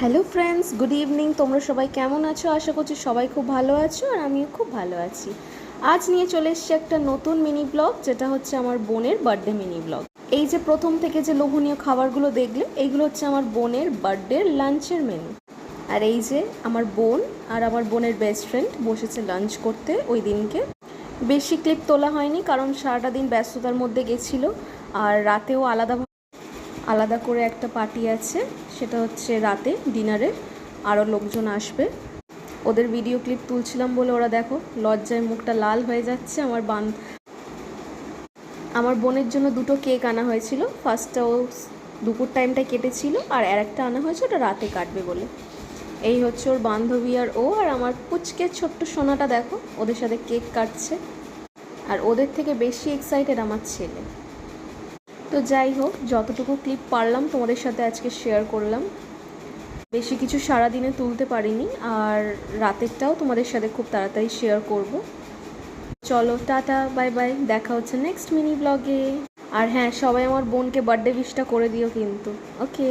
Hello friends, good evening. তোমরা সবাই কেমন আছো? আশা করছি সবাই খুব ভালো আছো, আর আমিও খুব ভালো আছি। আজ নিয়ে চলে এসেছি একটা নতুন মিনি ব্লগ, যেটা হচ্ছে আমার বোনের বার্থডে মিনি ব্লগ। এই যে প্রথম থেকে যে লোভনীয় খাবারগুলো দেখলে, এইগুলো হচ্ছে আমার বোনের বার্থডের লাঞ্চের মেনু। আর এই যে আমার বোন আর আমার বোনের বেস্ট ফ্রেন্ড বসেছে লাঞ্চ করতে। ওই দিনকে বেশি ক্লিপ তোলা হয়নি, কারণ সারাটা দিন ব্যস্ততার মধ্যে গেছিলো। আর রাতেও আলাদা করে একটা পার্টি আছে, সেটা হচ্ছে রাতে ডিনারে আরও লোকজন আসবে। ওদের ভিডিও ক্লিপ তুলছিলাম বলে ওরা দেখো লজ্জায় মুখটা লাল হয়ে যাচ্ছে। আমার বোনের জন্য দুটো কেক আনা হয়েছিল। ফার্স্টটা ও দুপুর টাইমটায় কেটেছিল, আর আরেকটা আনা হয়েছে ওটা রাতে কাটবে বলে। এই হচ্ছে ওর বান্ধবী আর ও, আর আমার পুচকে ছোট্ট সোনাটা দেখো ওদের সাথে কেক কাটছে। আর ওদের থেকে বেশি এক্সাইটেড আমার ছেলে। তো যাই হোক, যতটুকু ক্লিপ পারলাম তোমাদের সাথে আজকে শেয়ার করলাম। বেশি কিছু সারাদিনে তুলতে পারিনি, আর রাতেরটাও তোমাদের সাথে খুব তাড়াতাড়ি শেয়ার করব। চলো, টাটা, বাই বাই, দেখা হচ্ছে নেক্সট মিনি ব্লগে। আর হ্যাঁ, সবাই আমার বোনকে বার্থডে উইশটা করে দিও কিন্তু। ওকে।